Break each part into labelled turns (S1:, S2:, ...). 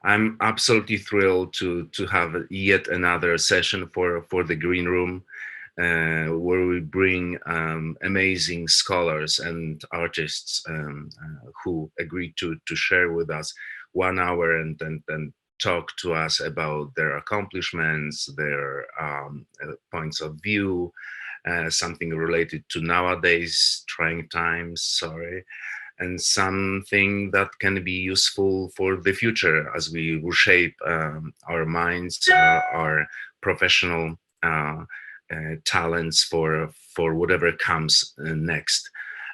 S1: I'm absolutely thrilled to have yet another session for the Green Room, where we bring amazing scholars and artists who agreed to share with us 1 hour and talk to us about their accomplishments, their points of view, something related to nowadays trying times. Sorry, and something that can be useful for the future as we reshape our minds, our professional talents for whatever comes next.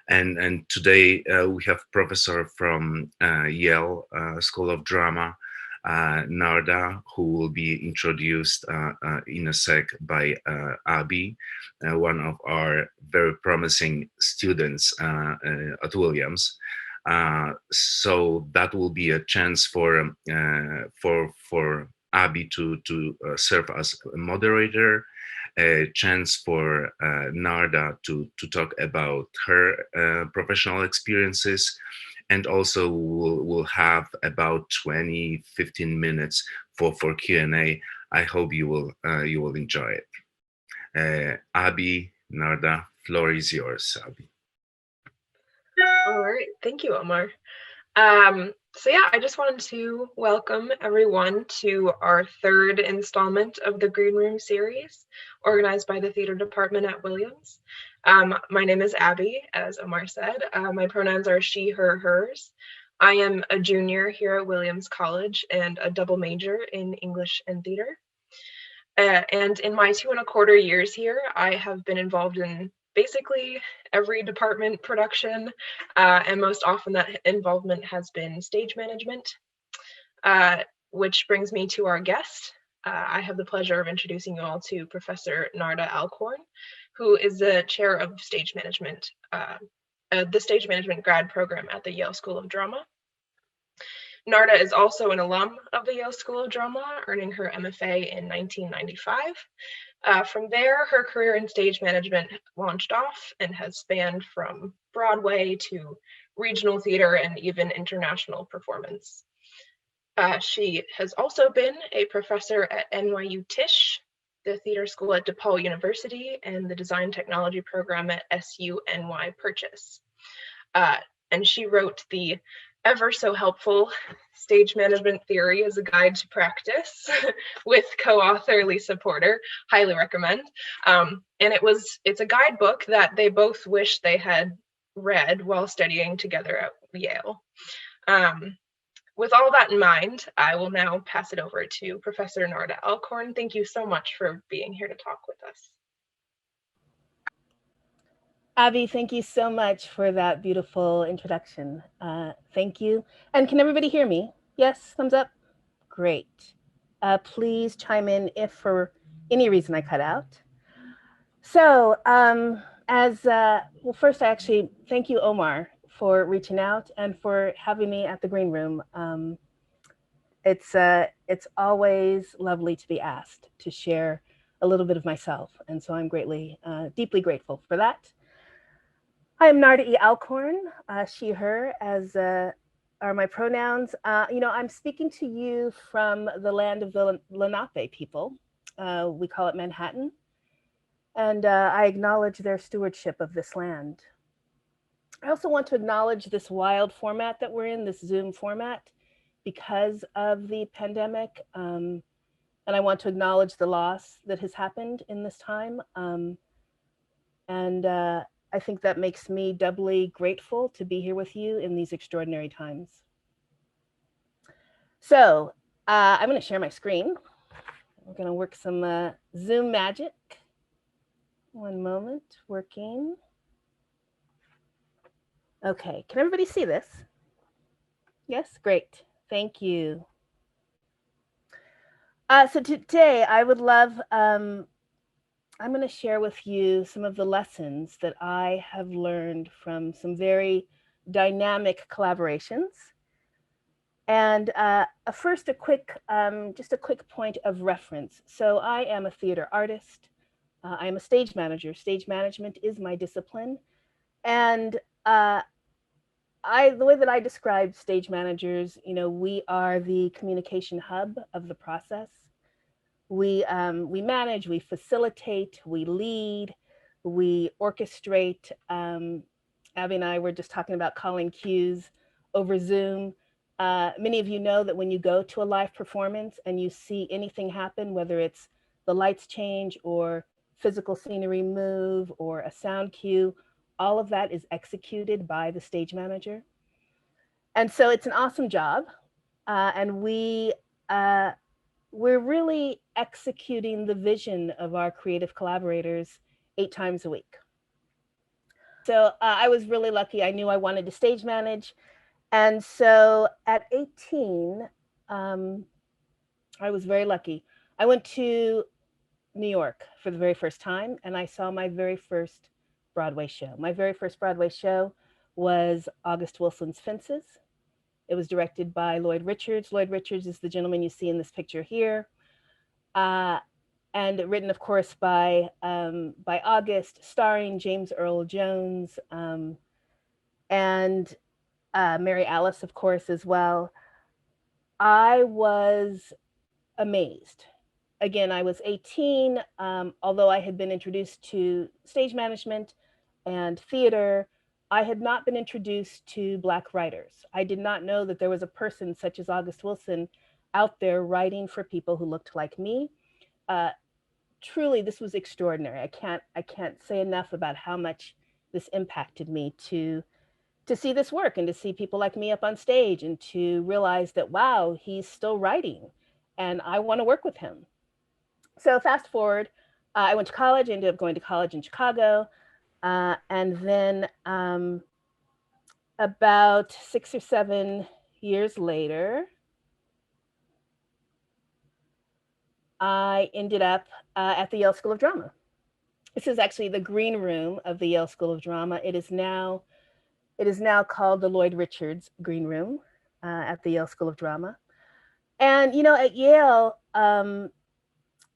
S1: And today we have professor from Yale School of Drama, Narda, who will be introduced in a sec by Abby, one of our very promising students at Williams. So that will be a chance for Abby to serve as a moderator, a chance for Narda to talk about her professional experiences, and also we'll have about 15 minutes for Q&A. I hope you will enjoy it. Abby, Narda, floor is yours, Abby.
S2: All right, thank you, Omar. So yeah, I just wanted to welcome everyone to our third installment of the Green Room series, organized by the theater department at Williams. My name is Abby, as Omar said. My pronouns are she, her, hers. I am a junior here at Williams College and a double major in English and theater. And in my 2.25 years here, I have been involved in basically every department production, and most often that involvement has been stage management, which brings me to our guest. I have the pleasure of introducing you all to Professor Narda Alcorn, who is the chair of stage management, the stage management grad program at the Yale School of Drama. Narda is also an alum of the Yale School of Drama, earning her MFA in 1995. From there, her career in stage management launched off and has spanned from Broadway to regional theater and even international performance. She has also been a professor at NYU Tisch, the theater school at DePaul University, and the design technology program at SUNY Purchase. And she wrote the ever so helpful Stage Management Theory as a Guide to Practice with co-author Lisa Porter. Highly recommend. And it's a guidebook that they both wish they had read while studying together at Yale. With all that in mind, I will now pass it over to Professor Narda Alcorn. Thank you so much for being here to talk with us.
S3: Abby, thank you so much for that beautiful introduction. Thank you. And can everybody hear me? Yes, thumbs up? Great. Please chime in if for any reason I cut out. So well, first I actually thank you, Omar, for reaching out and for having me at the Green Room. It's always lovely to be asked to share a little bit of myself. And so I'm deeply grateful for that. I am Narda E. Alcorn, she, her, as are my pronouns. I'm speaking to you from the land of the Lenape people. We call it Manhattan. And I acknowledge their stewardship of this land. I also want to acknowledge this wild format that we're in, this Zoom format, because of the pandemic. And I want to acknowledge the loss that has happened in this time. I think that makes me doubly grateful to be here with you in these extraordinary times. So I'm going to share my screen. We're going to work some Zoom magic. One moment, working. Okay, can everybody see this? Yes, great, thank you. So today I would love, I'm going to share with you some of the lessons that I have learned from some very dynamic collaborations. And first, just a quick point of reference. So I am a theater artist. I am a stage manager. Stage management is my discipline. And the way that I describe stage managers, we are the communication hub of the process. We manage, we facilitate, we lead, we orchestrate. Abby and I were just talking about calling cues over Zoom. Many of you know that when you go to a live performance and you see anything happen, whether it's the lights change or physical scenery move or a sound cue, all of that is executed by the stage manager. And so it's an awesome job. And we're really executing the vision of our creative collaborators 8 times a week. So I was really lucky. I knew I wanted to stage manage. And so at 18, I was very lucky. I went to New York for the very first time, and I saw my very first Broadway show. My very first Broadway show was August Wilson's Fences. It was directed by Lloyd Richards. Lloyd Richards is the gentleman you see in this picture here. And written, of course, by August, starring James Earl Jones and Mary Alice, of course, as well. I was amazed. Again, I was 18, although I had been introduced to stage management and theater. I had not been introduced to Black writers. I did not know that there was a person such as August Wilson out there writing for people who looked like me. Truly, this was extraordinary. I can't say enough about how much this impacted me to see this work and to see people like me up on stage and to realize that, wow, he's still writing and I want to work with him. So fast forward, I went to college, ended up going to college in Chicago. And then about 6 or 7 years later, I ended up at the Yale School of Drama. This is actually the green room of the Yale School of Drama. It is now called the Lloyd Richards Green Room at the Yale School of Drama. And, at Yale,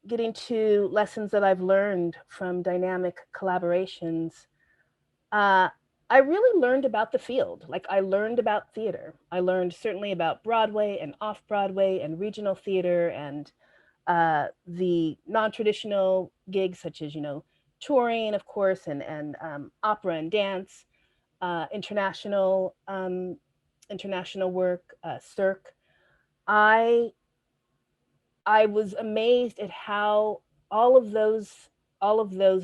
S3: getting to lessons that I've learned from dynamic collaborations, I really learned about the field. Like, I learned about theater. I learned certainly about Broadway and off-Broadway and regional theater and the non-traditional gigs such as, touring, of course, and opera and dance, international work, Cirque. I was amazed at how all of those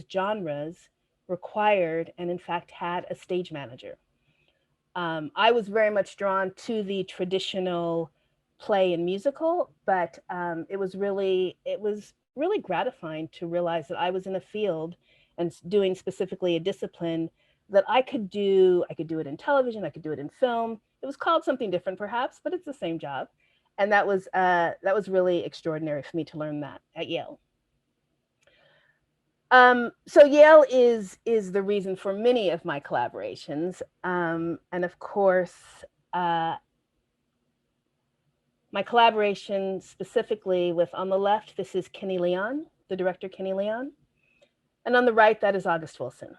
S3: genres required and in fact had a stage manager. I was very much drawn to the traditional play and musical, but it was really gratifying to realize that I was in a field and doing specifically a discipline that I could do. I could do it in television, I could do it in film. It was called something different perhaps, but it's the same job. And that was really extraordinary for me to learn that at Yale. So Yale is the reason for many of my collaborations. And of course, my collaboration specifically with, on the left, this is Kenny Leon, the director Kenny Leon. And on the right, that is August Wilson.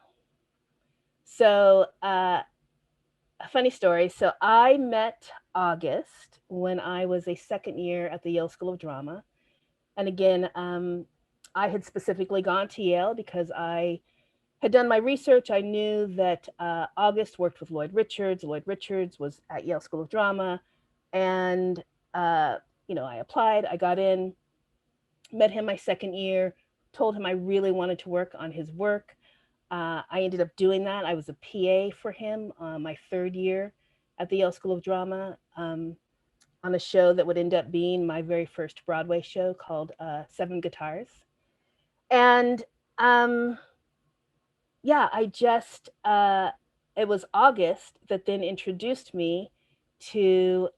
S3: So a funny story. So I met August when I was a second year at the Yale School of Drama. And again, I had specifically gone to Yale because I had done my research. I knew that August worked with Lloyd Richards. Lloyd Richards was at Yale School of Drama. And, I applied, I got in, met him my second year, told him I really wanted to work on his work. I ended up doing that. I was a PA for him my third year at the Yale School of Drama on a show that would end up being my very first Broadway show called Seven Guitars. And I just, it was August that then introduced me to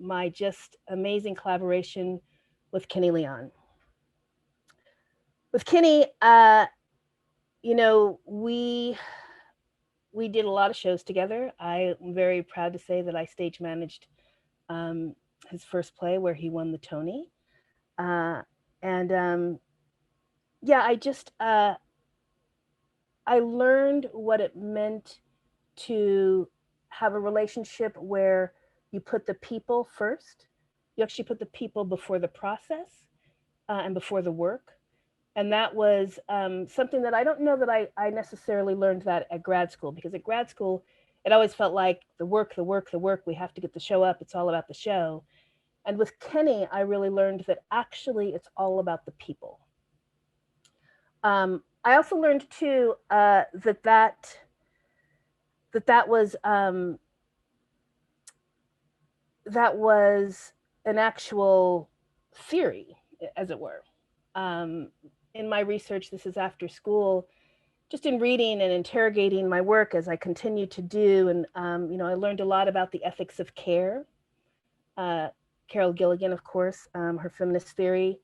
S3: my just amazing collaboration with Kenny Leon. With Kenny, we did a lot of shows together. I am very proud to say that I stage managed his first play where he won the Tony. I learned what it meant to have a relationship where you put the people first. You actually put the people before the process and before the work. And that was something that I don't know that I necessarily learned that at grad school, because at grad school, it always felt like the work, the work, the work, we have to get the show up. It's all about the show. And with Kenny, I really learned that actually it's all about the people. I also learned too that was an actual theory, as it were. In my research, this is after school, just in reading and interrogating my work as I continue to do. And, I learned a lot about the ethics of care. Carol Gilligan, of course, her feminist theory,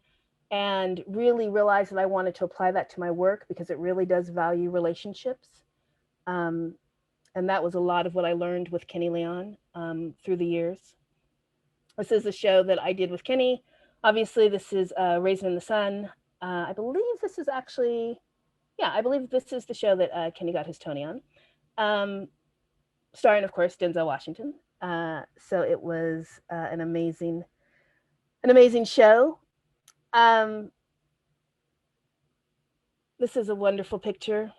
S3: and really realized that I wanted to apply that to my work because it really does value relationships. And that was a lot of what I learned with Kenny Leon through the years. This is a show that I did with Kenny. Obviously, this is Raisin in the Sun. I believe this is actually, I believe this is the show that Kenny got his Tony on. Starring, of course, Denzel Washington. So it was an amazing show. This is a wonderful picture.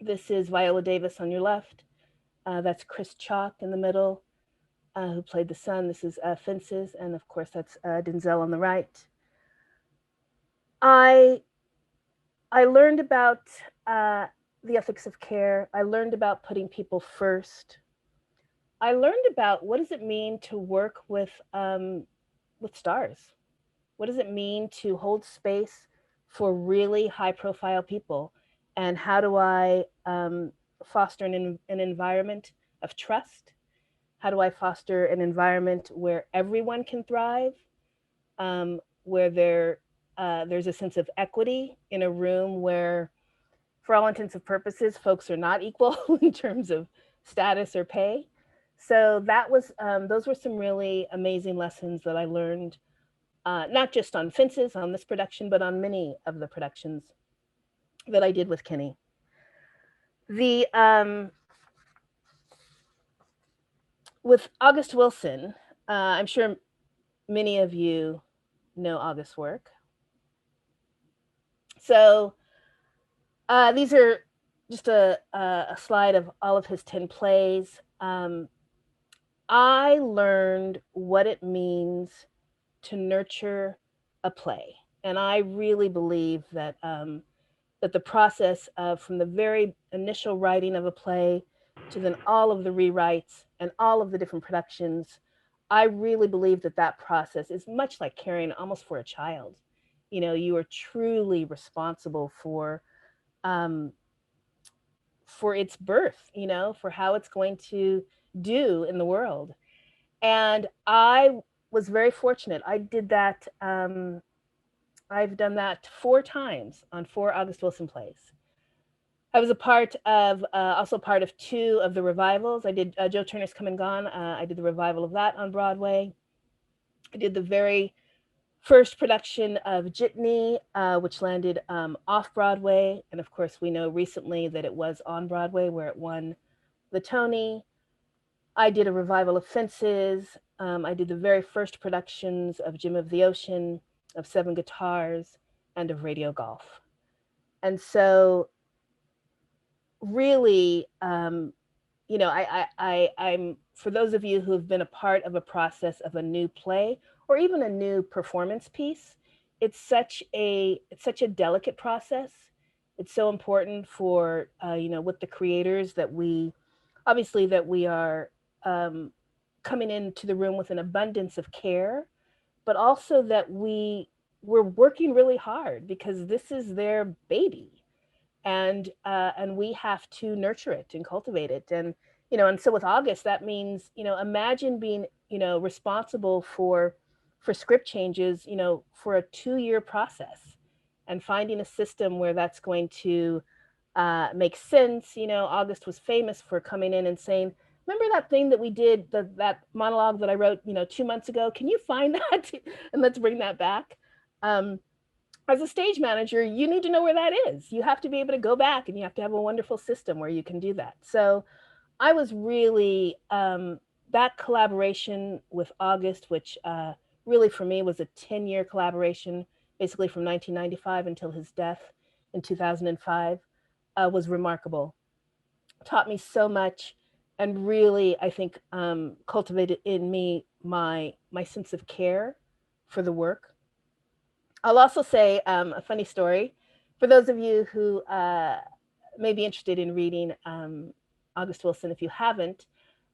S3: This is Viola Davis on your left. That's Chris Chalk in the middle, who played the son. This is Fences, and of course that's Denzel on the right. I learned about the ethics of care. I learned about putting people first. I learned about what does it mean to work with stars. What does it mean to hold space for really high-profile people, and how do I foster an environment of trust? How do I foster an environment where everyone can thrive, where there's a sense of equity in a room where, for all intents and purposes, folks are not equal in terms of status or pay. So that was those were some really amazing lessons that I learned, not just on Fences, on this production, but on many of the productions that I did with Kenny. With August Wilson, I'm sure many of you know August's work. So these are just a slide of all of his 10 plays. I learned what it means to nurture a play. And I really believe that that the process of from the very initial writing of a play to then all of the rewrites and all of the different productions, I really believe that that process is much like caring almost for a child. You are truly responsible for its birth, for how it's going to do in the world. And I was very fortunate. I did that. I've done that 4 times on 4 August Wilson plays. I was also part of 2 of the revivals. I did Joe Turner's Come and Gone. I did the revival of that on Broadway. I did the very first production of Jitney, which landed off Broadway. And of course, we know recently that it was on Broadway, where it won the Tony. I did a revival of Fences. I did the very first productions of Jim of the Ocean, of 7 Guitars, and of Radio Golf. And so really, I'm for those of you who have been a part of a process of a new play or even a new performance piece, it's such a delicate process. It's so important for with the creators that we are coming into the room with an abundance of care, but also that we're working really hard because this is their baby, and we have to nurture it and cultivate it. And and so with August, that means imagine being responsible for script changes for a 2-year process, and finding a system where that's going to make sense. August was famous for coming in and saying, remember that thing that we did, that monologue that I wrote 2 months ago, can you find that and let's bring that back. As a stage manager, you need to know where that is. You have to be able to go back, and you have to have a wonderful system where you can do that. So I was really, that collaboration with August, which really for me was a 10-year collaboration, basically from 1995 until his death in 2005, was remarkable. Taught me so much, and really, I think, cultivated in me my sense of care for the work. I'll also say a funny story for those of you who may be interested in reading August Wilson. If you haven't,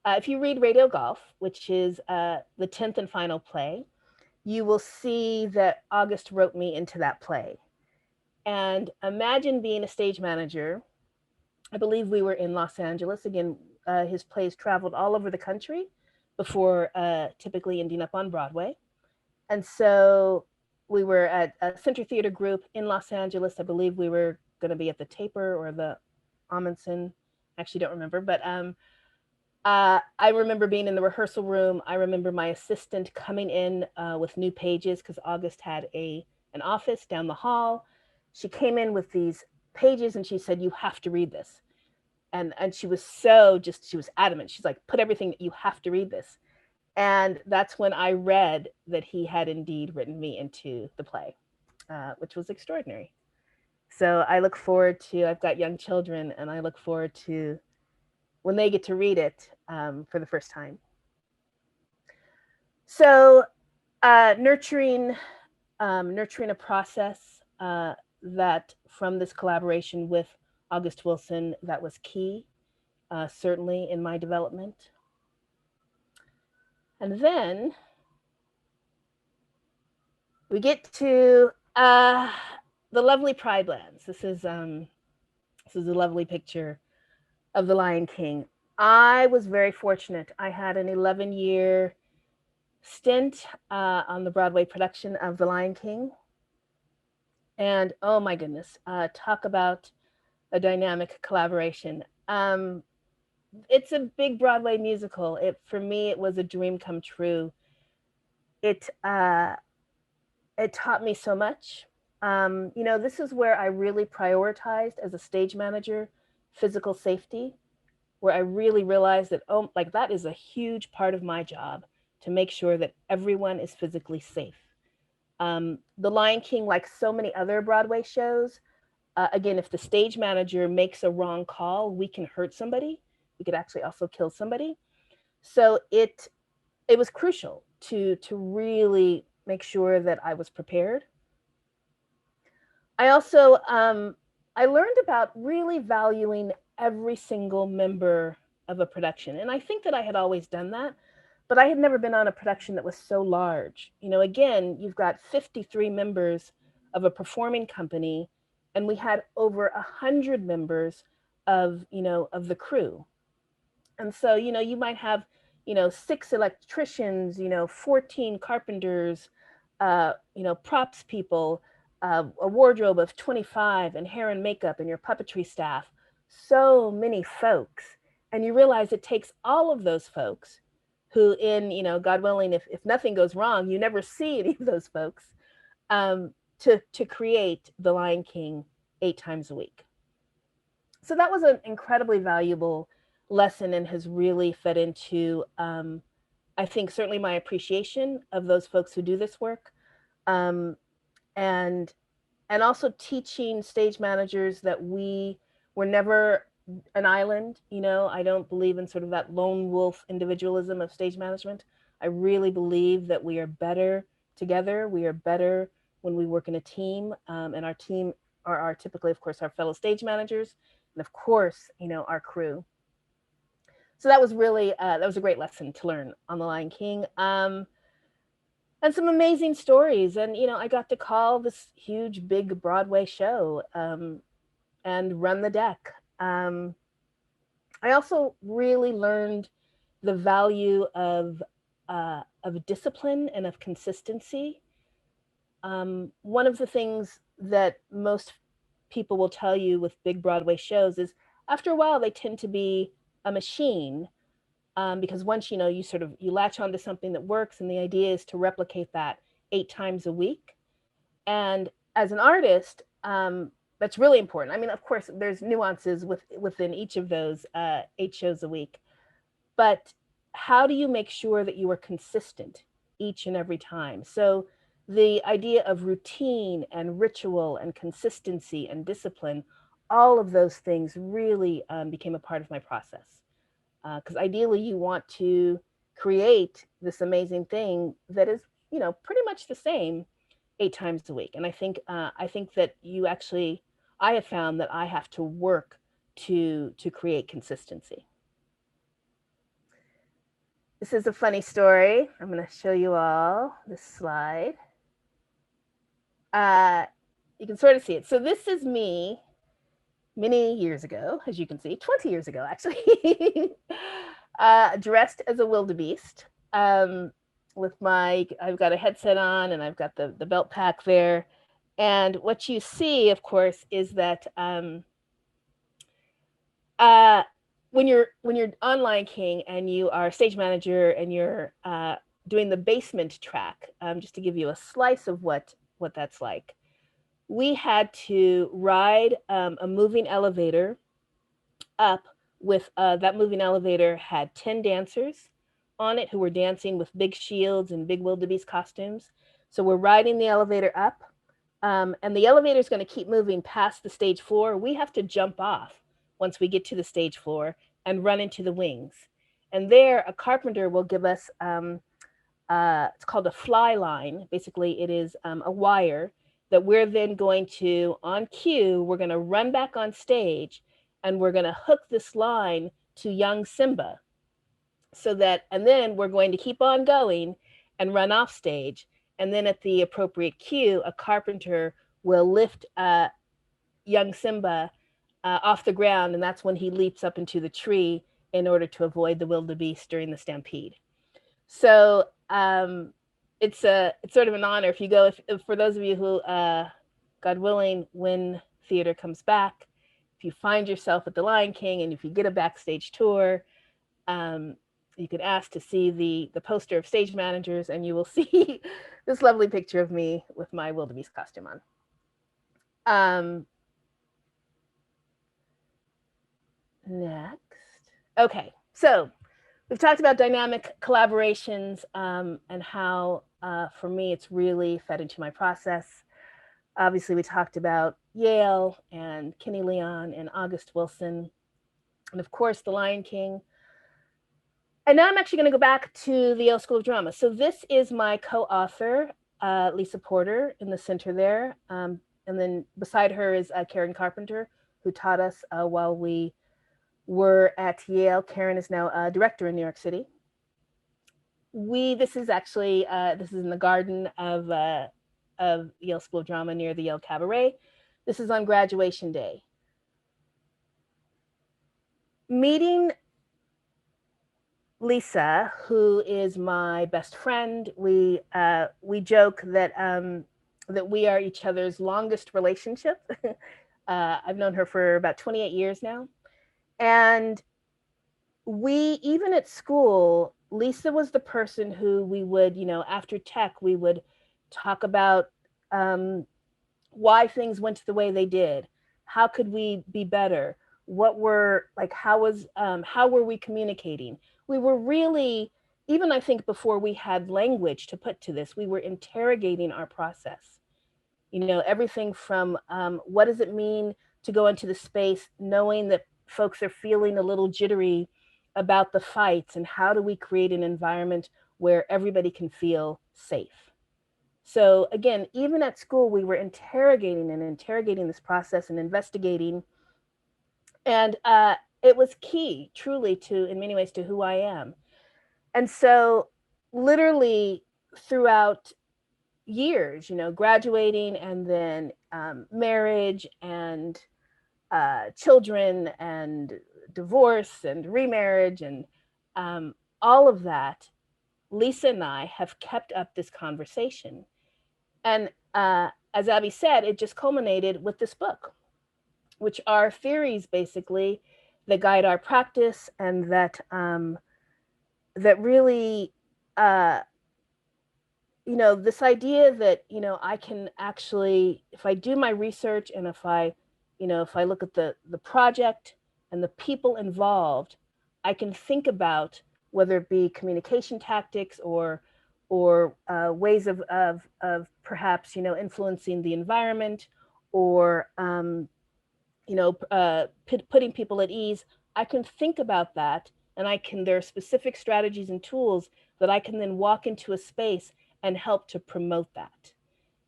S3: if you read Radio Golf, which is the 10th and final play, you will see that August wrote me into that play. And imagine being a stage manager. I believe we were in Los Angeles. Again, his plays traveled all over the country before typically ending up on Broadway. And so we were at a Center Theater Group in Los Angeles. I believe we were going to be at the Taper or the Amundsen. Actually, don't remember. But I remember being in the rehearsal room. I remember my assistant coming in with new pages because August had an office down the hall. She came in with these pages and she said, "You have to read this." And she was she was adamant. She's like, "Put everything that you have to read this." And that's when I read that he had indeed written me into the play, which was extraordinary. So I look forward to, I've got young children, and I look forward to when they get to read it for the first time. So nurturing a process that from this collaboration with August Wilson, that was key, certainly in my development. And then we get to the lovely Pride Lands. This is a lovely picture of the Lion King. I was very fortunate. I had an 11-year stint on the Broadway production of The Lion King. And oh my goodness, talk about a dynamic collaboration. It's a big Broadway musical. For me, it was a dream come true. It taught me so much. This is where I really prioritized as a stage manager, physical safety, where I really realized that, that is a huge part of my job, to make sure that everyone is physically safe. The Lion King, like so many other Broadway shows, again, if the stage manager makes a wrong call, we can hurt somebody. We could actually also kill somebody. So it was crucial to really make sure that I was prepared. I also I learned about really valuing every single member of a production, and I think that I had always done that, but I had never been on a production that was so large. Again, you've got 53 members of a performing company, and we had over 100 members of the crew. And so you might have 6 electricians, 14 carpenters, props people, a wardrobe of 25, and hair and makeup, and your puppetry staff. So many folks. And you realize it takes all of those folks who, God willing, if nothing goes wrong, you never see any of those folks, to create The Lion King 8 times a week. So that was an incredibly valuable lesson, and has really fed into, I think, certainly my appreciation of those folks who do this work, and also teaching stage managers that we were never an island. I don't believe in sort of that lone wolf individualism of stage management. I really believe that we are better together. We are better when we work in a team, and our team are typically, of course, our fellow stage managers, and of course, our crew. So that was really, that was a great lesson to learn on The Lion King. And some amazing stories. And, I got to call this huge, big Broadway show, and run the deck. I also really learned the value of discipline and of consistency. One of the things that most people will tell you with big Broadway shows is, after a while, they tend to be a machine, because once you latch onto something that works, and the idea is to replicate that 8 times a week. And as an artist, that's really important. I mean, of course, there's nuances within each of those 8 shows a week, but how do you make sure that you are consistent each and every time? So the idea of routine and ritual and consistency and discipline, all of those things really became a part of my process. Because ideally, you want to create this amazing thing that is, pretty much the same 8 times a week. And I think that I have found that I have to work to create consistency. This is a funny story. I'm going to show you all this slide. You can sort of see it. So this is me many years ago, as you can see, 20 years ago, actually, dressed as a wildebeest. I've got a headset on and I've got the belt pack there. And what you see, of course, is that when you're on Lion King and you are stage manager and you're doing the basement track, just to give you a slice of what that's like, we had to ride a moving elevator up with that moving elevator had 10 dancers on it who were dancing with big shields and big wildebeest costumes. So we're riding the elevator up, and the elevator is going to keep moving past the stage floor. We have to jump off once we get to the stage floor and run into the wings. And there, a carpenter will give us, it's called a fly line. Basically, it is a wire that we're then going to, on cue, we're going to run back on stage and we're going to hook this line to young Simba. And then we're going to keep on going and run off stage. And then at the appropriate cue, a carpenter will lift young Simba off the ground, and that's when he leaps up into the tree in order to avoid the wildebeest during the stampede. So it's sort of an honor if you go. If for those of you who, God willing, when theater comes back, if you find yourself at the Lion King and if you get a backstage tour, you could ask to see the poster of stage managers, and you will see this lovely picture of me with my wildebeest costume on. Next. Okay, so we've talked about dynamic collaborations and how, for me, it's really fed into my process. Obviously, we talked about Yale and Kenny Leon and August Wilson, and of course, The Lion King. And now I'm actually going to go back to the Yale School of Drama. So this is my co-author, Lisa Porter, in the center there. And then beside her is Karen Carpenter, who taught us while we were at Yale. Karen is now a director in New York City. This is in the garden of Yale School of Drama near the Yale Cabaret. This is on graduation day. Meeting Lisa, who is my best friend, we joke that we are each other's longest relationship. I've known her for about 28 years now. And even at school, Lisa was the person who we would, after tech, we would talk about why things went the way they did. How could we be better? How were we communicating? We were really, even I think before we had language to put to this, we were interrogating our process. Everything from what does it mean to go into the space knowing that folks are feeling a little jittery about the fights, and how do we create an environment where everybody can feel safe? So again, even at school, we were interrogating this process and investigating. And it was key, truly, in many ways, to who I am. And so literally throughout years, graduating and then marriage and children and divorce and remarriage and all of that, Lisa and I have kept up this conversation. And as Abby said, it just culminated with this book, which are theories basically that guide our practice, and that really, this idea that, I can actually, if I do my research and if I if I look at the project and the people involved, I can think about whether it be communication tactics or ways of perhaps influencing the environment or putting people at ease. I can think about that, and there are specific strategies and tools that I can then walk into a space and help to promote that.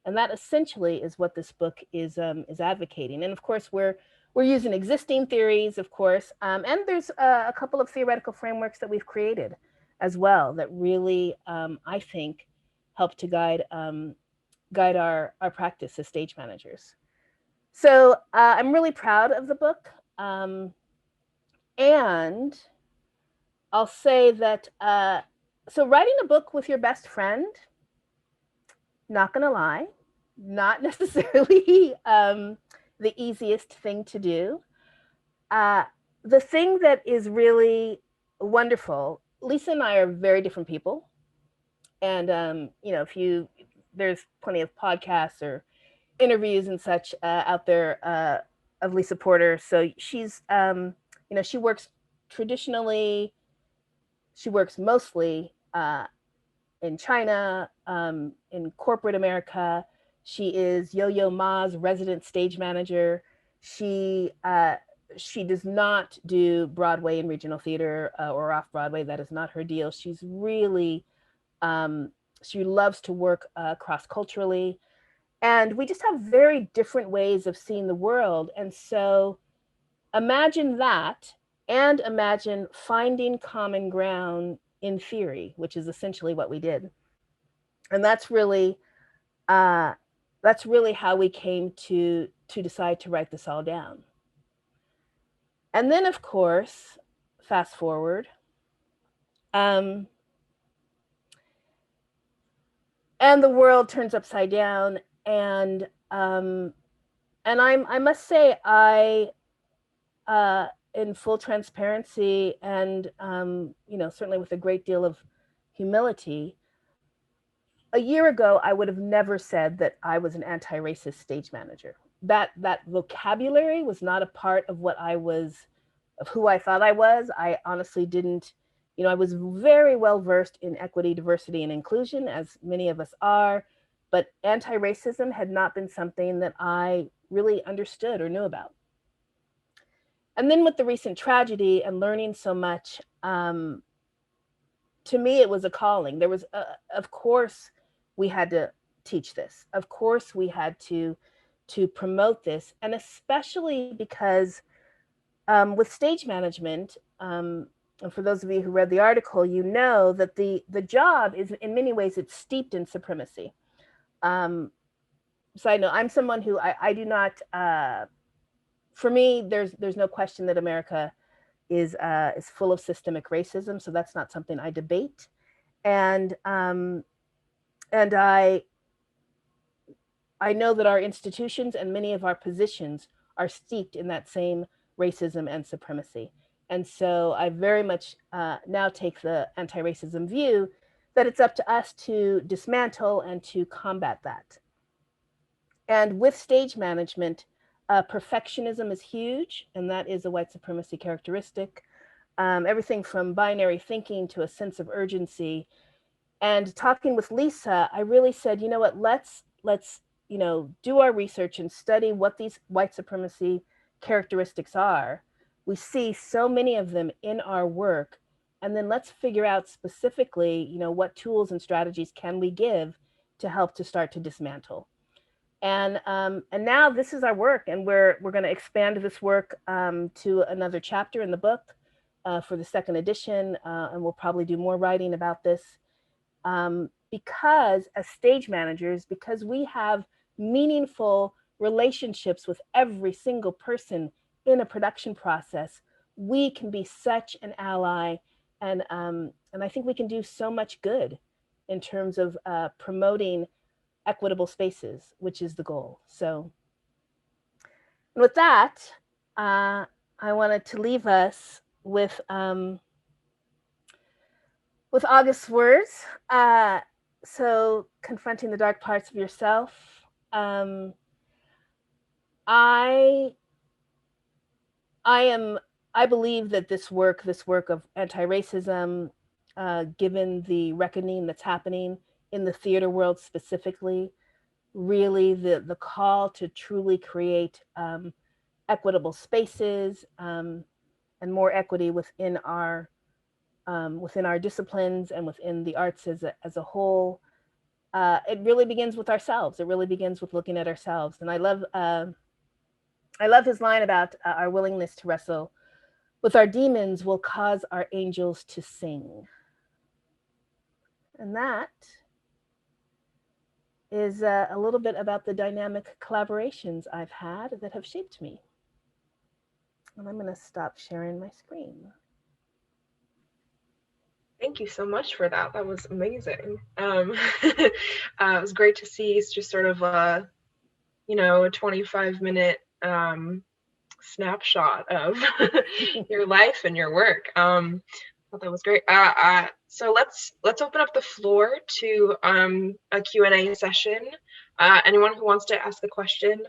S3: And that essentially is what this book is advocating. And of course, we're using existing theories, of course, and there's a couple of theoretical frameworks that we've created as well that really, I think, help to guide our practice as stage managers. So I'm really proud of the book, and I'll say that so writing a book with your best friend, not gonna lie, not necessarily the easiest thing to do. The thing that is really wonderful, Lisa and I are very different people. And, there's plenty of podcasts or interviews and such out there of Lisa Porter. So she's, she works traditionally, she works mostly in China, in corporate America. She is Yo-Yo Ma's resident stage manager. She does not do Broadway and regional theater or off Broadway. That is not her deal. She's really, she loves to work cross-culturally. And we just have very different ways of seeing the world. And so imagine that, and imagine finding common ground in theory, which is essentially what we did. And that's really how we came to decide to write this all down. And then, of course, fast forward, and the world turns upside down. And I must say, in full transparency and certainly with a great deal of humility, a year ago I would have never said that I was an anti-racist stage manager. That vocabulary was not a part of who I thought I was. I honestly didn't. I was very well versed in equity, diversity, and inclusion, as many of us are. But anti-racism had not been something that I really understood or knew about. And then with the recent tragedy and learning so much, to me, it was a calling. There was, of course, we had to teach this. Of course, we had to promote this. And especially because with stage management, and for those of you who read the article, you know that the job is, in many ways, it's steeped in supremacy. So I know I'm someone who I do not, for me, there's no question that America is full of systemic racism. So that's not something I debate. And I know that our institutions and many of our positions are steeped in that same racism and supremacy. And so I very much now take the anti-racism view that it's up to us to dismantle and to combat that. And with stage management, perfectionism is huge, and that is a white supremacy characteristic. Everything from binary thinking to a sense of urgency. And talking with Lisa, I really said, you know what, let's do our research and study what these white supremacy characteristics are. We see so many of them in our work, and then let's figure out specifically, what tools and strategies can we give to help to start to dismantle. And now this is our work, and we're going to expand this work to another chapter in the book for the second edition, and we'll probably do more writing about this because as stage managers, because we have meaningful relationships with every single person in a production process, we can be such an ally, and I think we can do so much good in terms of promoting equitable spaces, which is the goal. So with that, I wanted to leave us with August's words. So confronting the dark parts of yourself. I I believe that this work of anti-racism, given the reckoning that's happening in the theater world specifically, really the call to truly create equitable spaces, and more equity within our disciplines and within the arts as a whole. It really begins with ourselves. It really begins with looking at ourselves. And I love his line about our willingness to wrestle with our demons will cause our angels to sing. And that is a little bit about the dynamic collaborations I've had that have shaped me. And I'm going to stop sharing my screen.
S2: Thank you so much for that. That was amazing. It was great to see just sort of a 25-minute snapshot of your life and your work. I thought that was great. So let's open up the floor to a Q&A session. Anyone who wants to ask a question,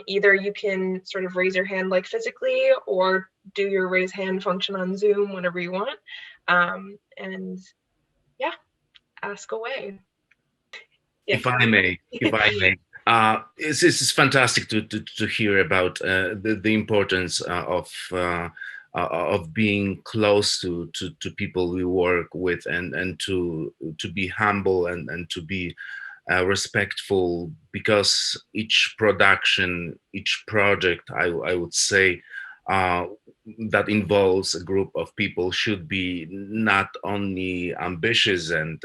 S2: either you can sort of raise your hand like physically, or do your raise hand function on Zoom, whenever you want. And yeah, ask away.
S1: Yes. If I may, it's fantastic to hear about the importance of being close to people we work with, and to be humble and to be respectful, because each production, each project, I would say, that involves a group of people should be not only ambitious and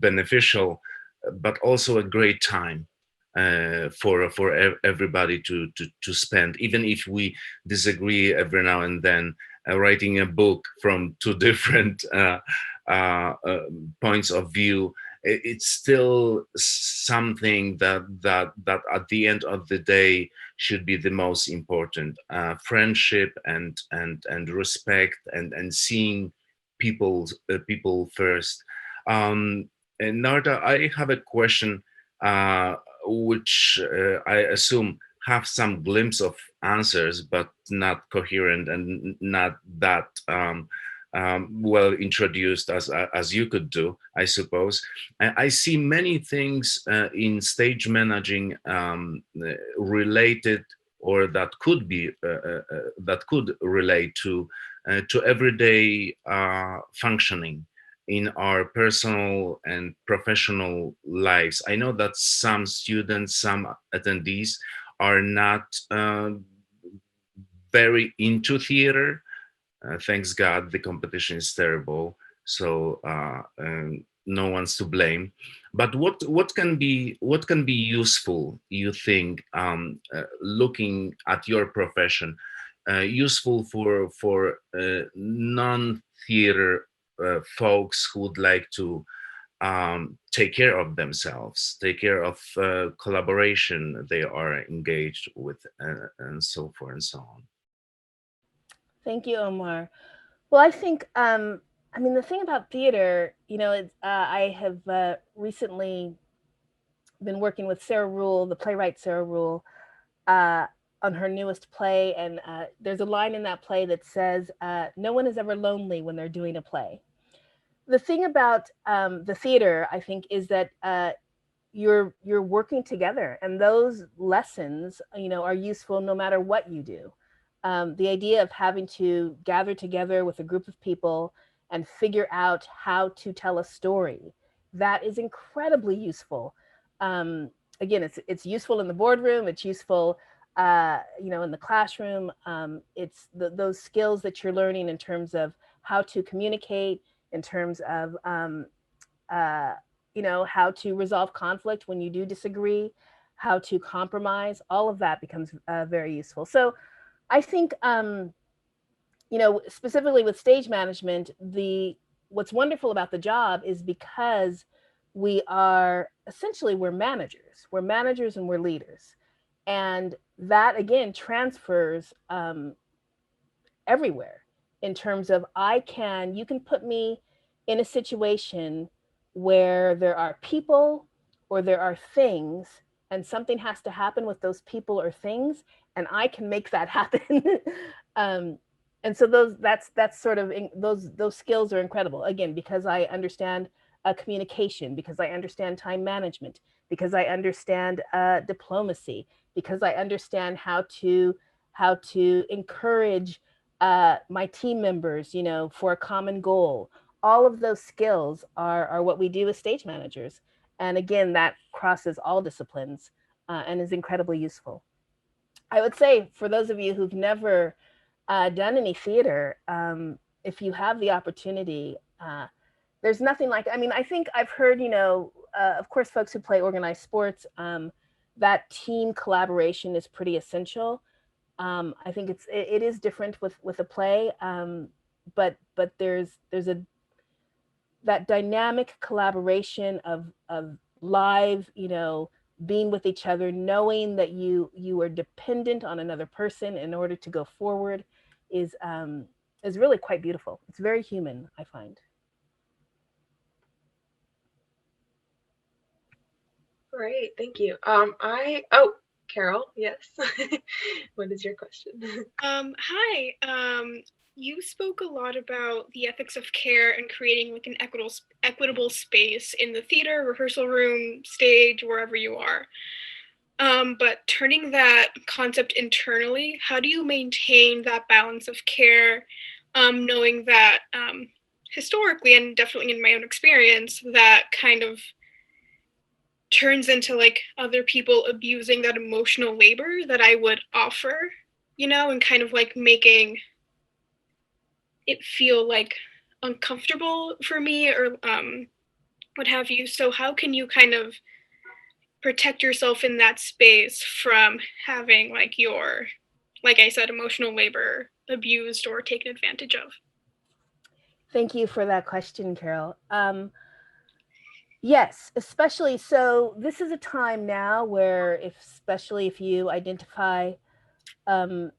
S1: beneficial, but also a great time for everybody to spend, even if we disagree every now and then. Writing a book from two different points of view, it's still something that at the end of the day should be the most important. Friendship and respect and seeing people first. And Narda, I have a question, which I assume have some glimpse of answers, but not coherent and not that well introduced as you could do, I suppose. I see many things in stage managing related, or that could be that could relate to everyday functioning in our personal and professional lives. I know that some students, some attendees are not very into theater. Thanks God, the competition is terrible, so no one's to blame. But what can be useful, you think, looking at your profession, useful for non-theater folks who would like to take care of themselves, take care of collaboration they are engaged with, and so forth and so on.
S3: Thank you, Omar. Well, I think, I mean, the thing about theater, it's, I have recently been working with Sarah Rule, the playwright Sarah Rule, on her newest play. And there's a line in that play that says, no one is ever lonely when they're doing a play. The thing about the theater, I think, is that you're working together, and those lessons, are useful no matter what you do. The idea of having to gather together with a group of people and figure out how to tell a story, that is incredibly useful. Again, it's useful in the boardroom, it's useful in the classroom. It's those skills that you're learning in terms of how to communicate, in terms of how to resolve conflict when you do disagree, how to compromise. All of that becomes very useful. So I think, specifically with stage management, what's wonderful about the job is because we're managers and we're leaders. And that, again, transfers everywhere in terms of you can put me in a situation where there are people or there are things, and something has to happen with those people or things, and I can make that happen. um, and so that's sort of those skills are incredible, again, because I understand communication, because I understand time management, because I understand diplomacy, because I understand how to encourage my team members, for a common goal. All of those skills are what we do as stage managers, and again, that crosses all disciplines and is incredibly useful. I would say for those of you who've never done any theater, if you have the opportunity, there's nothing like, I mean, I think I've heard, of course, folks who play organized sports, that team collaboration is pretty essential. I think it is different with a play, but there's a that dynamic collaboration of live, being with each other, knowing that you are dependent on another person in order to go forward, is really quite beautiful. It's very human, I find.
S2: Great, thank you. Carol, yes. What is your question?
S4: Hi. You spoke a lot about the ethics of care and creating like an equitable space in the theater, rehearsal room, stage, wherever you are. But turning that concept internally, how do you maintain that balance of care, knowing that historically and definitely in my own experience, that kind of turns into like other people abusing that emotional labor that I would offer, and kind of like making it feel like uncomfortable for me or what have you. So how can you kind of protect yourself in that space from having like your, like I said, emotional labor abused or taken advantage of?
S3: Thank you for that question, Carol. Yes, especially so. This is a time now where, especially if you identify um,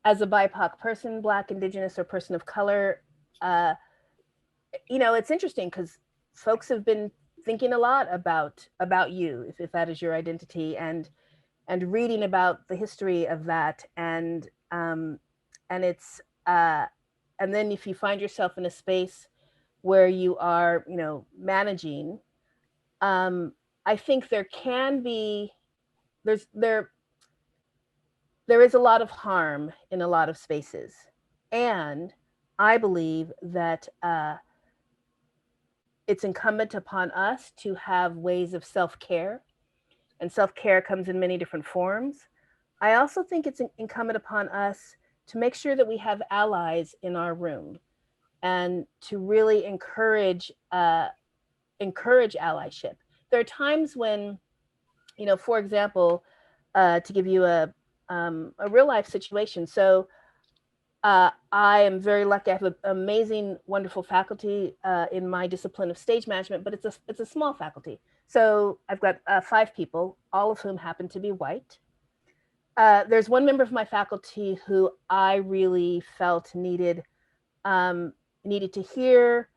S3: as a BIPOC person, Black, Indigenous, or person of color, uh, it's interesting because folks have been thinking a lot about you, if that is your identity, and reading about the history of that, and it's and then if you find yourself in a space where you are, managing, I think there can be there's there is a lot of harm in a lot of spaces, and I believe that it's incumbent upon us to have ways of self-care, and self-care comes in many different forms. I also think it's incumbent upon us to make sure that we have allies in our room, and to really encourage allyship. There are times when, for example, to give you a real life situation. So I am very lucky. I have an amazing, wonderful faculty in my discipline of stage management, but it's a small faculty. So I've got 5 people, all of whom happen to be white. There's one member of my faculty who I really felt needed to hear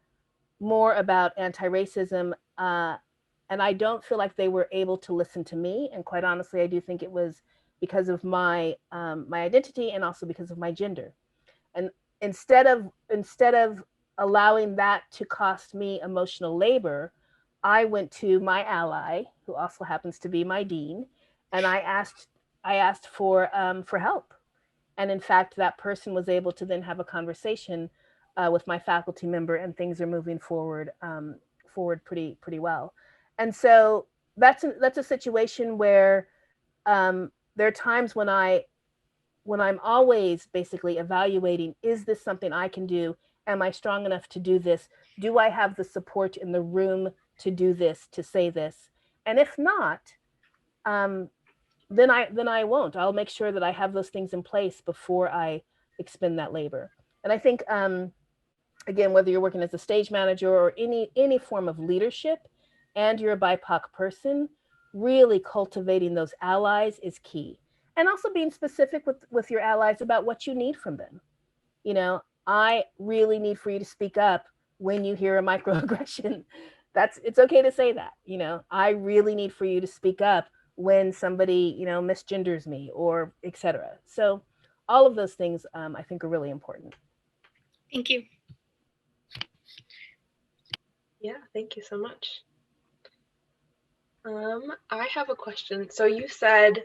S3: more about anti-racism, and I don't feel like they were able to listen to me. And quite honestly, I do think it was because of my identity, and also because of my gender. And instead of allowing that to cost me emotional labor, I went to my ally, who also happens to be my dean, and I asked for help. And in fact, that person was able to then have a conversation with my faculty member, and things are moving forward pretty well. And so that's a situation where there are times when I'm always basically evaluating, is this something I can do? Am I strong enough to do this? Do I have the support in the room to do this, to say this? And if not, then I won't. I'll make sure that I have those things in place before I expend that labor. And I think, again, whether you're working as a stage manager or any form of leadership, and you're a BIPOC person, really cultivating those allies is key. And also being specific with your allies about what you need from them. I really need for you to speak up when you hear a microaggression. It's okay to say that, I really need for you to speak up when somebody, misgenders me or etc. So all of those things, I think are really important.
S4: Thank you.
S2: Yeah, thank you so much. I have a question. So you said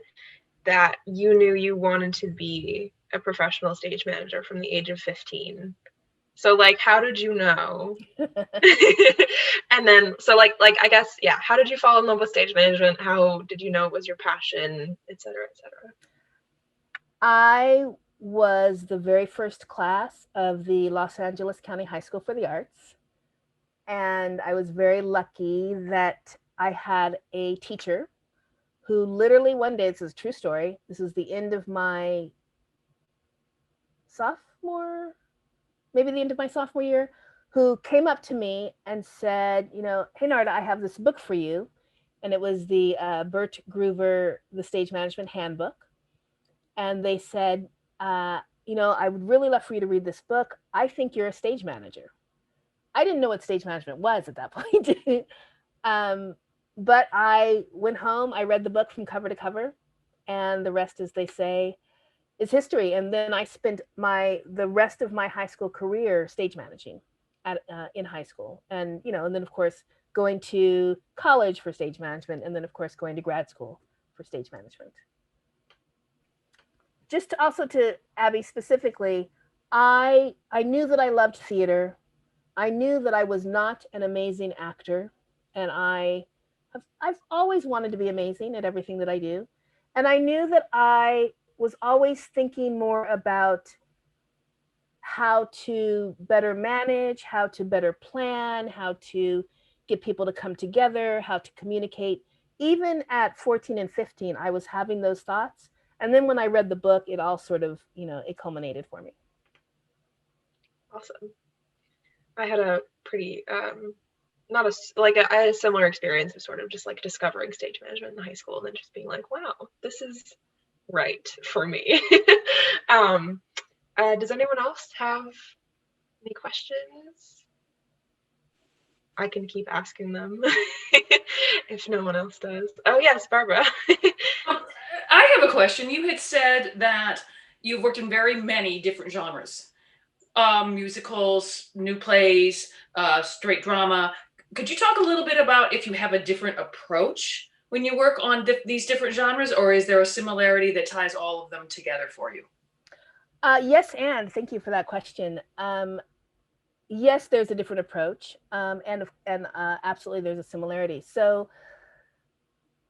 S2: that you knew you wanted to be a professional stage manager from the age of 15. So like, how did you know? And then, so like I guess, yeah, how did you fall in love with stage management? How did you know it was your passion, et cetera, et cetera?
S3: I was the very first class of the Los Angeles County High School for the Arts. And I was very lucky that I had a teacher who literally one day, this is a true story, this is the end of my sophomore, maybe the end of my sophomore year, who came up to me and said, hey, Narda, I have this book for you. And it was the Bert Groover, The Stage Management Handbook. And they said, I would really love for you to read this book. I think you're a stage manager. I didn't know what stage management was at that point. But I went home, I read the book from cover to cover, and the rest, as they say, is history. And then I spent the rest of my high school career stage managing in high school. And, and then of course, going to college for stage management, and then of course, going to grad school for stage management. Just also to Abby specifically, I knew that I loved theater. I knew that I was not an amazing actor, and I've always wanted to be amazing at everything that I do. And I knew that I was always thinking more about how to better manage, how to better plan, how to get people to come together, how to communicate. Even at 14 and 15, I was having those thoughts. And then when I read the book, it all sort of, it culminated for me.
S2: Awesome. I had a pretty, I had a similar experience of sort of just like discovering stage management in high school and then just being like, wow, this is right for me. Does anyone else have any questions? I can keep asking them if no one else does. Oh yes, Barbara.
S5: I have a question. You had said that you've worked in very many different genres. Musicals, new plays, straight drama. Could you talk a little bit about if you have a different approach when you work on these different genres, or is there a similarity that ties all of them together for you?
S3: Yes, and thank you for that question. Yes, there's a different approach, and absolutely there's a similarity. So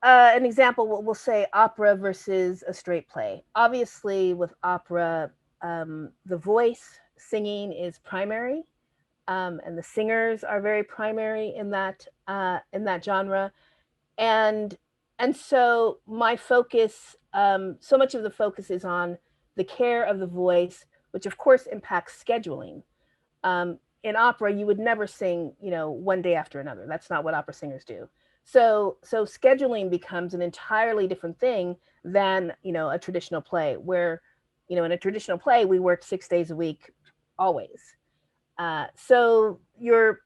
S3: an example, we'll say opera versus a straight play. Obviously, with opera, the voice singing is primary, and the singers are very primary in that genre, and so my focus, so much of the focus is on the care of the voice, which of course impacts scheduling. In opera, you would never sing, one day after another. That's not what opera singers do. So scheduling becomes an entirely different thing than, a traditional play where, in a traditional play, we work 6 days a week, always. So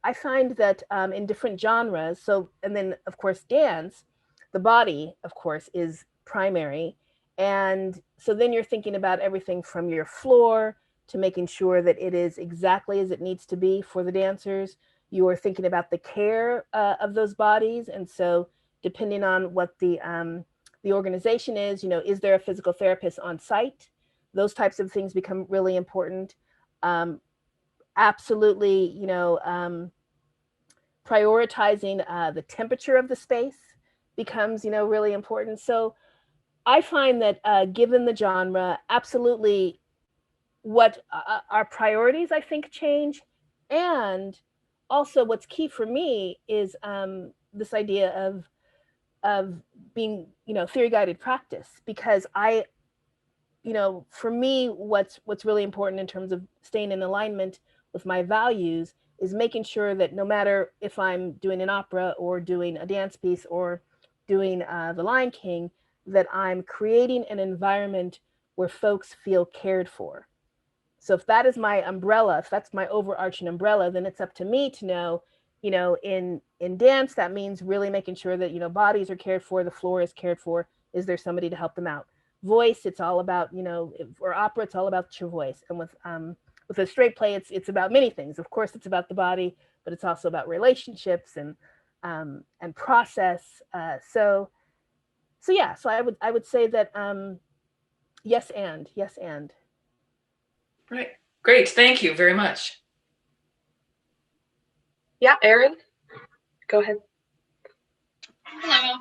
S3: I find that in different genres, and then of course dance, the body, of course, is primary. And so then you're thinking about everything from your floor to making sure that it is exactly as it needs to be for the dancers. You are thinking about the care of those bodies. And so depending on what the organization is there a physical therapist on site? Those types of things become really important. Absolutely, prioritizing the temperature of the space becomes, really important. So I find that given the genre, absolutely what our priorities, I think, change. And also what's key for me is this idea of being, theory guided practice, because for me, what's really important in terms of staying in alignment with my values is making sure that no matter if I'm doing an opera or doing a dance piece or doing The Lion King, that I'm creating an environment where folks feel cared for. So if that is my umbrella, if that's my overarching umbrella, then it's up to me to know, in dance, that means really making sure that bodies are cared for, the floor is cared for. Is there somebody to help them out? Voice, it's all about, or opera, it's all about your voice. And with a straight play, it's about many things. Of course, it's about the body, but it's also about relationships and process. So yeah, so I would say that yes and.
S5: Right. Great. Thank you very much.
S2: Yeah, Erin, go ahead.
S6: Hello.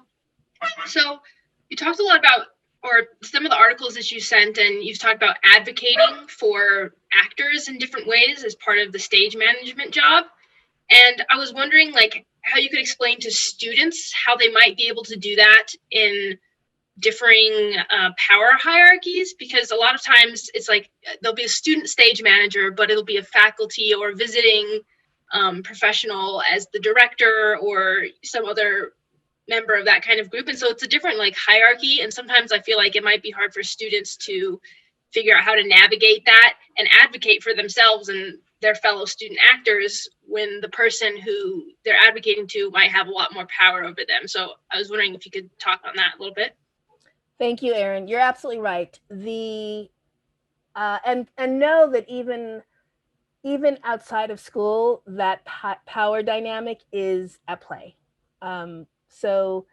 S6: So you talked a lot about, or some of the articles that you sent, and you've talked about advocating for actors in different ways as part of the stage management job. And I was wondering, like, how you could explain to students how they might be able to do that in differing power hierarchies, because a lot of times it's like there'll be a student stage manager, but it'll be a faculty or visiting professional as the director or some other member of that kind of group. And so it's a different like hierarchy. And sometimes I feel like it might be hard for students to figure out how to navigate that and advocate for themselves and their fellow student actors when the person who they're advocating to might have a lot more power over them. So I was wondering if you could talk on that a little bit.
S3: Thank you, Erin. You're absolutely right. And know that even outside of school, that power dynamic is at play. So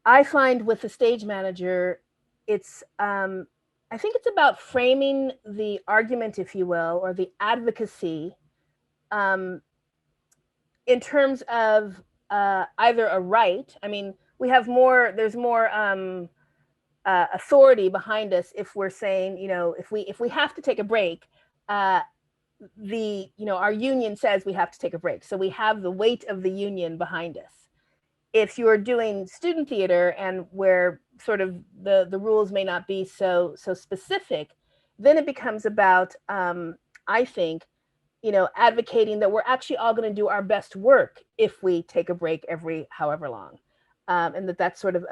S3: I find with the stage manager, it's I think it's about framing the argument, if you will, or the advocacy in terms of either a right. I mean, there's more authority behind us if we're saying, if we have to take a break, our union says we have to take a break. So we have the weight of the union behind us. If you're doing student theater and where sort of the rules may not be so specific, then it becomes about, I think, advocating that we're actually all going to do our best work if we take a break every however long. And that's sort of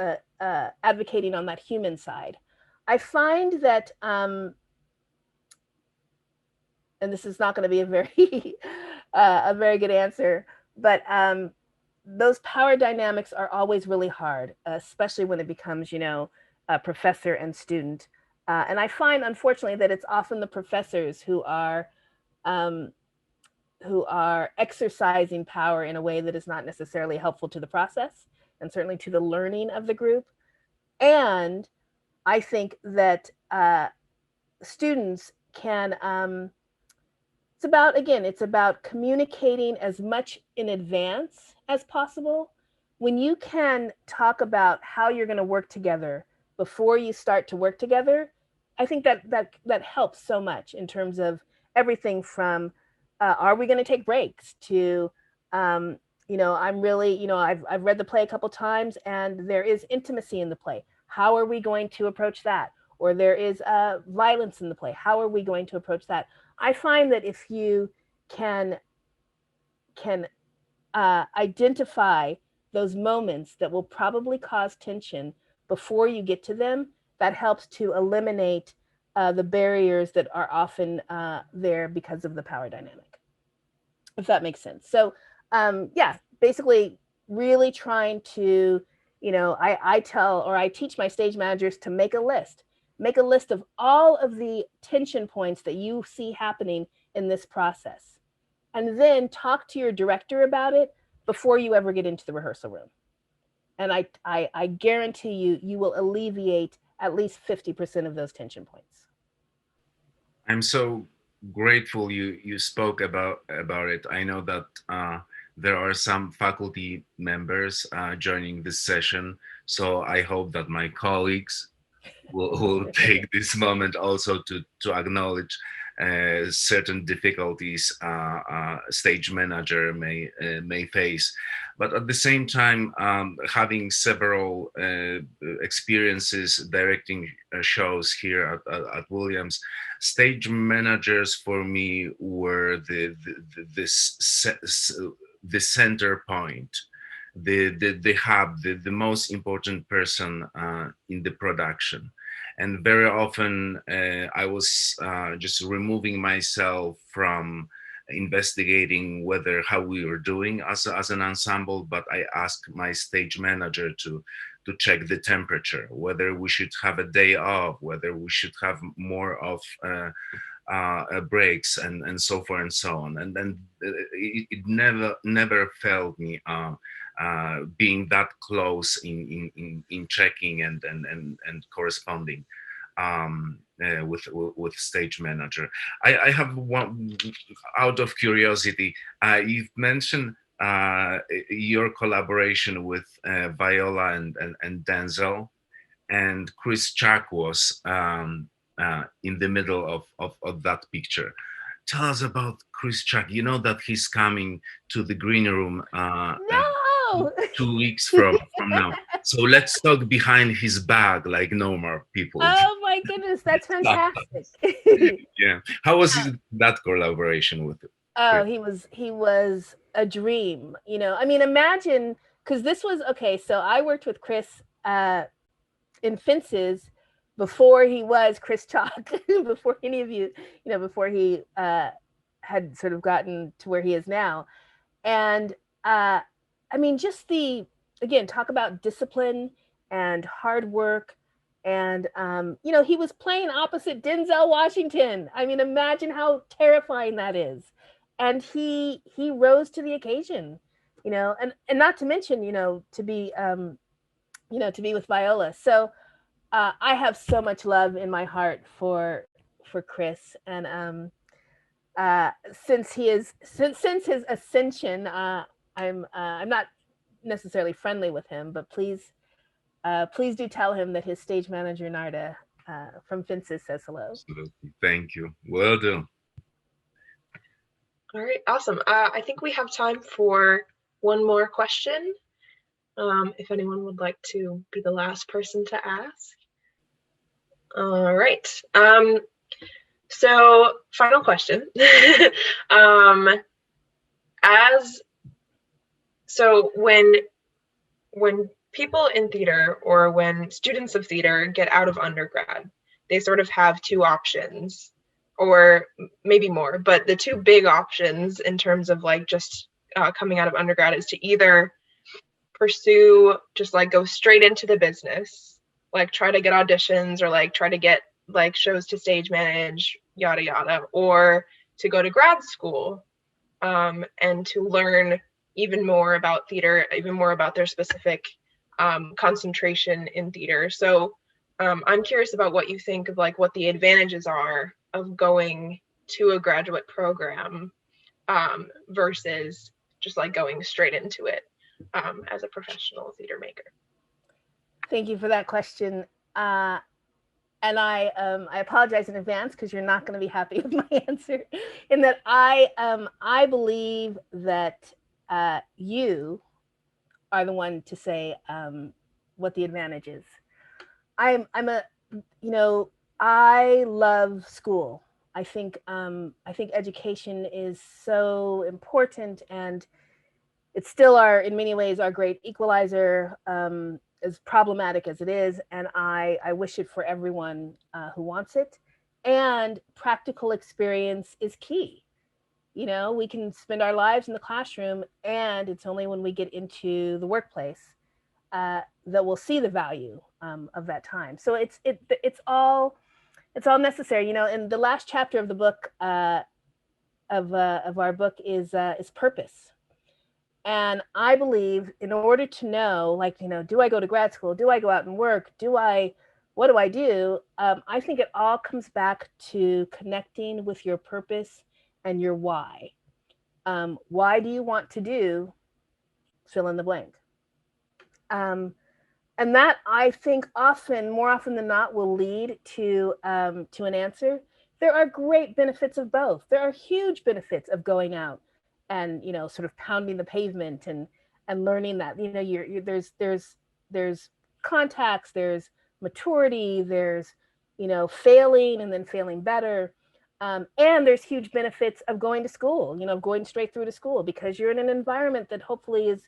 S3: advocating on that human side. I find that, and this is not going to be a very good answer, but those power dynamics are always really hard, especially when it becomes, professor and student. And I find, unfortunately, that it's often the professors who are exercising power in a way that is not necessarily helpful to the process and certainly to the learning of the group. And I think that students can, it's about communicating as much in advance as possible. When you can talk about how you're going to work together before you start to work together, I think that helps so much in terms of everything from are we going to take breaks to I'm really, I've read the play a couple times and there is intimacy in the play. How are we going to approach that? Or there is violence in the play. How are we going to approach that? I find that if you can identify those moments that will probably cause tension before you get to them, that helps to eliminate the barriers that are often there because of the power dynamic, if that makes sense. So basically really trying to, I teach my stage managers to make a list of all of the tension points that you see happening in this process, and then talk to your director about it before you ever get into the rehearsal room. And I guarantee you will alleviate at least 50% of those tension points.
S1: I'm so grateful you spoke about it. I know that there are some faculty members joining this session, so I hope that my colleagues will take this moment also to acknowledge certain difficulties stage manager may face. But at the same time, having several experiences directing shows here at Williams, stage managers for me were the center point, the hub, the most important person in the production. And very often I was just removing myself from investigating how we were doing as an ensemble, but I asked my stage manager to check the temperature, whether we should have a day off, whether we should have more of breaks, and so forth and so on. And then it never felt me being that close in checking and corresponding with stage manager. I have one, out of curiosity. You've mentioned your collaboration with Viola and Denzel, and Chris Chuck was in the middle of that picture. Tell us about Chris Chuck. You know that he's coming to the green room
S3: No!
S1: 2 weeks from now. So let's talk behind his back like normal people.
S3: Oh my goodness, that's fantastic.
S1: Yeah. How was that collaboration with it?
S3: Oh, he was a dream. You know, I mean, imagine, because this was okay. So I worked with Chris in Fences before he was Chris Chalk, before any of you, you know, before he had sort of gotten to where he is now. And I mean, just again, talk about discipline and hard work. And, you know, he was playing opposite Denzel Washington. I mean, imagine how terrifying that is. And he rose to the occasion, you know, and not to mention, you know, to be with Viola. So I have so much love in my heart for Chris. And since his ascension, I'm not necessarily friendly with him, but please do tell him that his stage manager Narda from Fences says hello.
S1: Absolutely. Thank you. Well done.
S2: All right, awesome. I think we have time for one more question. If anyone would like to be the last person to ask. All right. So final question. So when people in theater, or when students of theater get out of undergrad, they sort of have two options, or maybe more, but the two big options in terms of like just coming out of undergrad is to either pursue, just like go straight into the business, like try to get auditions, or like try to get like shows to stage manage, yada yada, or to go to grad school and to learn even more about theater, even more about their specific concentration in theater. So I'm curious about what you think of like what the advantages are of going to a graduate program versus just like going straight into it as a professional theater maker.
S3: Thank you for that question. And I apologize in advance because you're not going to be happy with my answer. In that I believe that you are the one to say what the advantage is. I love school. I think education is so important, and it's still in many ways our great equalizer, as problematic as it is. And I wish it for everyone who wants it. And practical experience is key. You know, we can spend our lives in the classroom, and it's only when we get into the workplace that we'll see the value of that time. So it's all necessary. You know, in the last chapter of the book of our book is purpose. And I believe in order to know, like, you know, do I go to grad school? Do I go out and work? What do I do? I think it all comes back to connecting with your purpose and your why. Why do you want to do fill in the blank? And that, I think, more often than not, will lead to an answer. There are great benefits of both. There are huge benefits of going out and, you know, sort of pounding the pavement and learning that, you know, there's contacts, there's maturity, there's, you know, failing and then failing better. And there's huge benefits of going to school, you know, going straight through to school, because you're in an environment that hopefully is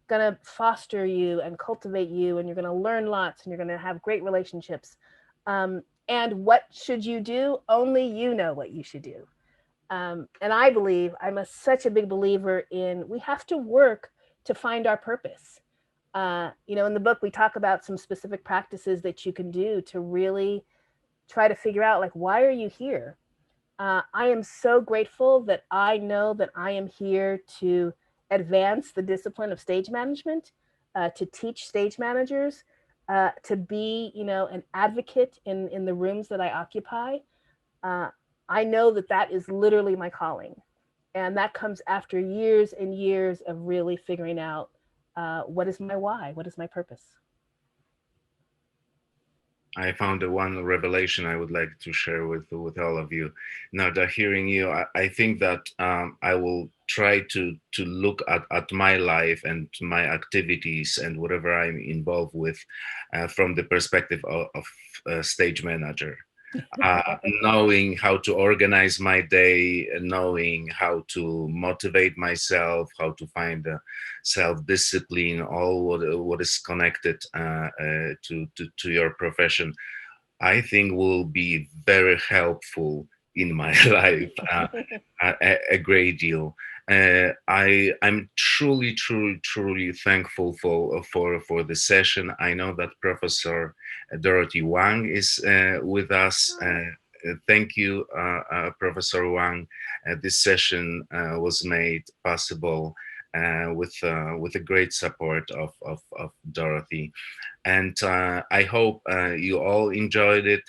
S3: going to foster you and cultivate you, and you're going to learn lots, and you're going to have great relationships. And what should you do? Only you know what you should do. And I believe, such a big believer in, we have to work to find our purpose. In the book, we talk about some specific practices that you can do to really try to figure out, like, why are you here? I am so grateful that I know that I am here to advance the discipline of stage management, to teach stage managers, to be, an advocate in the rooms that I occupy. I know that that is literally my calling. And that comes after years and years of really figuring out what is my why, what is my purpose.
S1: I found one revelation I would like to share with all of you. Now that hearing you, I think that I will try to look at my life and my activities and whatever I'm involved with from the perspective of a stage manager. Knowing how to organize my day, knowing how to motivate myself, how to find self-discipline, all what is connected to your profession, I think will be very helpful in my life, a great deal. I'm truly thankful for the session. I know that Professor Dorothy Wang is with us. Thank you, Professor Wang. This session was made possible with a great support of Dorothy. And I hope you all enjoyed it.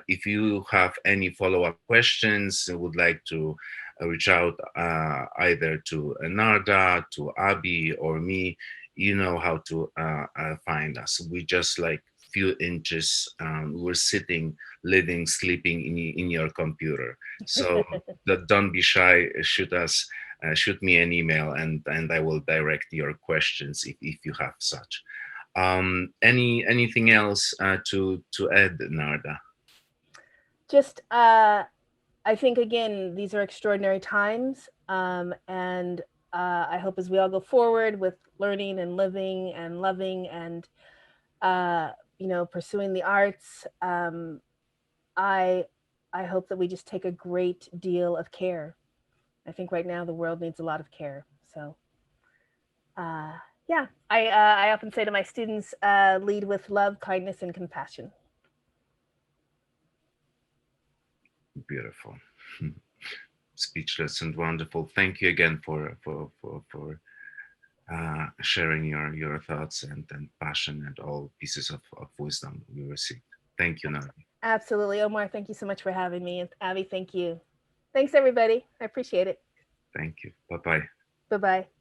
S1: If you have any follow-up questions, would like to reach out either to Narda, to Abby, or me, you know how to find us. We just like few inches. We're sitting, living, sleeping in your computer. So don't be shy. Shoot me an email, and I will direct your questions if you have such. Anything else to add, Narda?
S3: Just, I think, again, these are extraordinary times, and I hope as we all go forward with learning and living and loving and pursuing the arts, I hope that we just take a great deal of care. I think right now the world needs a lot of care. So, yeah, I often say to my students, lead with love, kindness, and compassion.
S1: Beautiful. Speechless and wonderful. Thank you again for sharing your thoughts and passion and all pieces of wisdom we received. Thank you, Narda.
S3: Absolutely. Omar, thank you so much for having me. And Abby, thank you. Thanks, everybody. I appreciate it.
S1: Thank you. Bye-bye.
S3: Bye-bye.